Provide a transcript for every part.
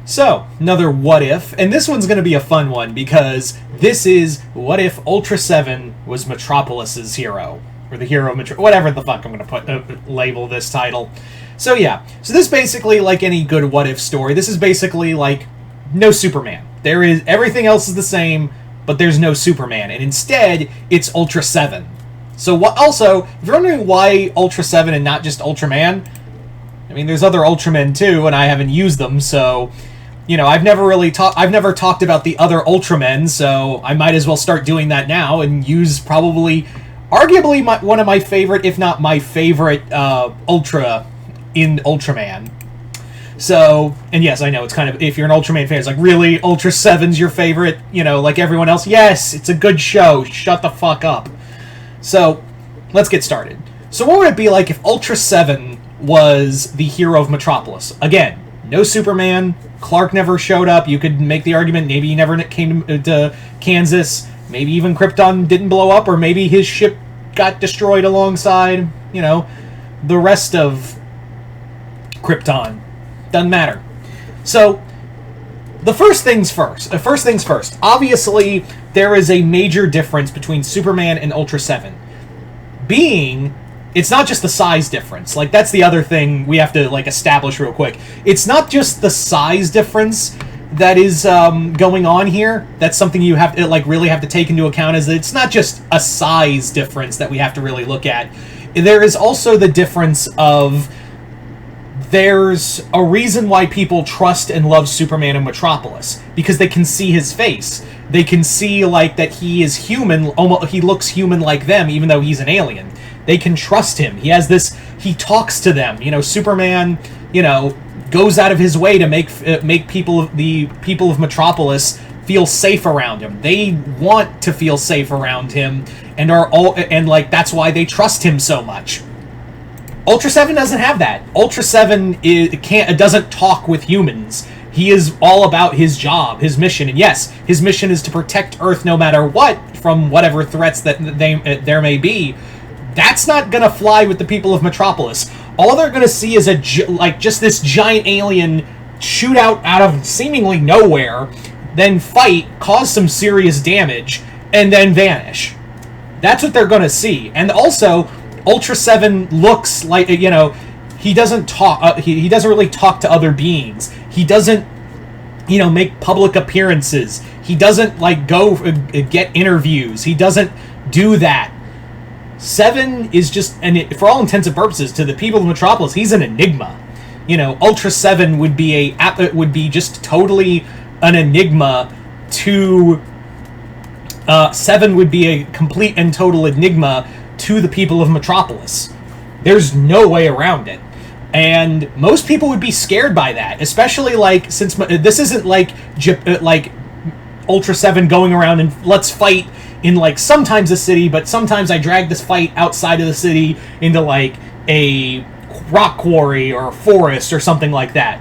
So, another what if, and this one's going to be a fun one because this is what if Ultraseven was Metropolis's hero, or the hero of whatever the fuck I'm going to label this title. So yeah, so this basically, like any good what if story, this is basically like no Superman. There is everything else is the same, but there's no Superman, and instead it's Ultraseven. So what? Also, if you're wondering why Ultraseven and not just Ultraman, I mean, there's other Ultramen too, and I haven't used them, so. You know, I've never talked about the other Ultramen, so I might as well start doing that now and use probably, arguably, one of my favorite, if not my favorite, Ultra in Ultraman. So, and yes, I know, it's kind of, if you're an Ultraman fan, it's like, really? Ultraseven's your favorite? You know, like everyone else? Yes, it's a good show. Shut the fuck up. So, let's get started. So what would it be like if Ultraseven was the hero of Metropolis? Again, no Superman. Clark never showed up. You could make the argument maybe he never came to Kansas. Maybe even Krypton didn't blow up, or maybe his ship got destroyed alongside, you know, the rest of Krypton. Doesn't matter. So, first things first. Obviously, there is a major difference between Superman and Ultraseven. It's not just the size difference. Like, that's the other thing we have to, like, establish real quick. It's not just the size difference that is going on here. That's something you have to, like, really have to take into account, is that it's not just a size difference that we have to really look at. There is also the difference of there's a reason why people trust and love Superman in Metropolis. Because they can see his face. They can see, like, that he is human. Almost, he looks human like them, even though he's an alien. They can trust him. He talks to them. You know, Superman, you know, goes out of his way to make the people of Metropolis feel safe around him. They want to feel safe around him, and like that's why they trust him so much. Ultraseven doesn't have that. Ultraseven doesn't talk with humans. He is all about his job, his mission, and yes, his mission is to protect Earth no matter what from whatever threats that there may be. That's not gonna fly with the people of Metropolis. All they're gonna see is just this giant alien shoot out of seemingly nowhere, then fight, cause some serious damage, and then vanish. That's what they're gonna see. And also, Ultraseven looks like, you know, he doesn't talk. He doesn't really talk to other beings. He doesn't, you know, make public appearances. He doesn't like go get interviews. He doesn't do that. Seven is just, and for all intents and purposes, to the people of Metropolis, he's an enigma. You know, Ultraseven would be just totally an enigma to. Seven would be a complete and total enigma to the people of Metropolis. There's no way around it. And most people would be scared by that, especially like since this isn't like Ultraseven going around and let's fight in like sometimes a city, but sometimes I drag this fight outside of the city into like a rock quarry or a forest or something like that.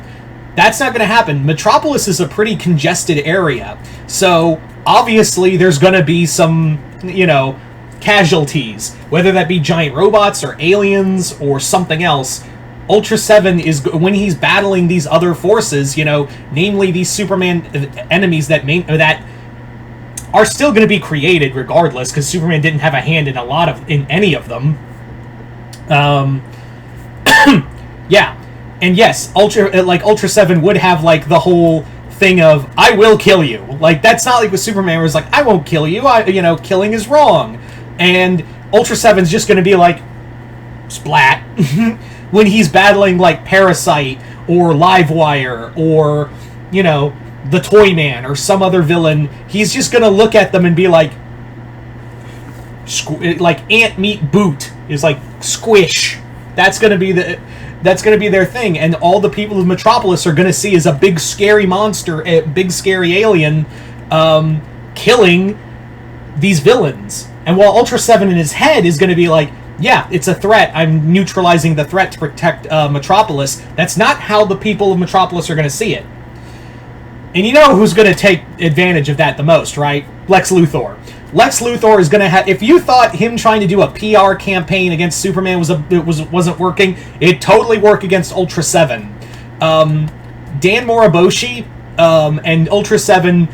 That's not going to happen. Metropolis is a pretty congested area, so obviously there's going to be some, you know, casualties, whether that be giant robots or aliens or something else. Ultraseven is, when he's battling these other forces, you know, namely these Superman enemies that are still going to be created regardless, because Superman didn't have a hand in any of them. Yeah, and yes, Ultraseven would have like the whole thing of I will kill you. Like that's not like with Superman, where it's like I won't kill you. Killing is wrong, and Ultraseven's just going to be like splat when he's battling like Parasite or Livewire or you know. The Toyman or some other villain, he's just gonna look at them and be like ant meat boot is like squish. That's gonna be their thing, and all the people of Metropolis are gonna see is a big scary monster, a big scary alien, killing these villains. And while Ultraseven in his head is gonna be like, yeah, it's a threat. I'm neutralizing the threat to protect Metropolis. That's not how the people of Metropolis are gonna see it. And you know who's going to take advantage of that the most, right? Lex Luthor. Lex Luthor is going to have... If you thought him trying to do a PR campaign against Superman wasn't working, it totally worked against Ultraseven. Dan Moriboshi and Ultraseven,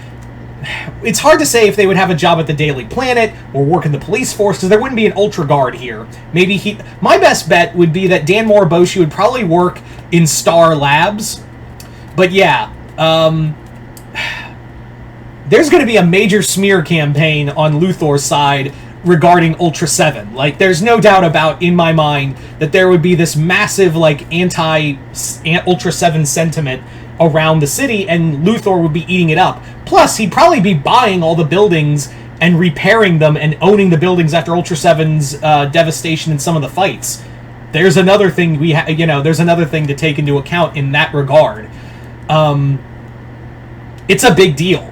it's hard to say if they would have a job at the Daily Planet or work in the police force, because there wouldn't be an Ultra Guard here. Maybe my best bet would be that Dan Moriboshi would probably work in Star Labs. But yeah, there's going to be a major smear campaign on Luthor's side regarding Ultraseven. Like, there's no doubt about, in my mind, that there would be this massive, like, anti-Ultraseven sentiment around the city, and Luthor would be eating it up. Plus, he'd probably be buying all the buildings and repairing them and owning the buildings after Ultraseven's devastation in some of the fights. There's another thing there's another thing to take into account in that regard. It's a big deal.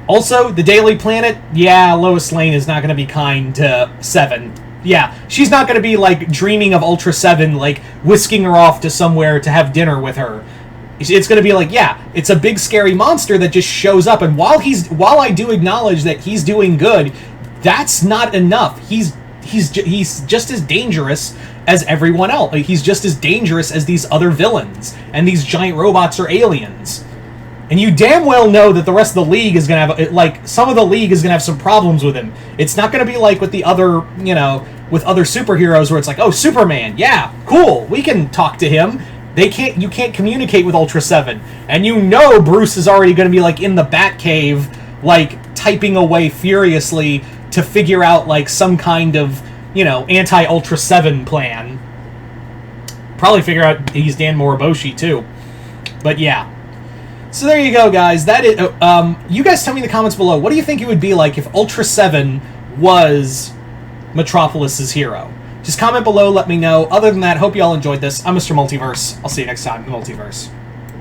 Also, the Daily Planet, yeah, Lois Lane is not going to be kind to Seven. Yeah, she's not going to be, like, dreaming of Ultraseven, like, whisking her off to somewhere to have dinner with her. It's going to be like, yeah, it's a big scary monster that just shows up, and while I do acknowledge that he's doing good, that's not enough. He's just as dangerous as everyone else. Like, he's just as dangerous as these other villains, and these giant robots are aliens. And you damn well know that the rest of the League is going to have, like, some of the League is going to have some problems with him. It's not going to be like with the other, with other superheroes where it's like, oh, Superman, yeah, cool, we can talk to him. You can't communicate with Ultraseven. And you know Bruce is already going to be, like, in the Batcave, like, typing away furiously to figure out, like, some kind of, anti-Ultraseven plan. Probably figure out he's Dan Moriboshi, too. But, yeah. So there you go, guys. That is, you guys tell me in the comments below, what do you think it would be like if Ultraseven was Metropolis's hero? Just comment below, let me know. Other than that, hope you all enjoyed this. I'm Mr. Multiverse. I'll see you next time in the Multiverse.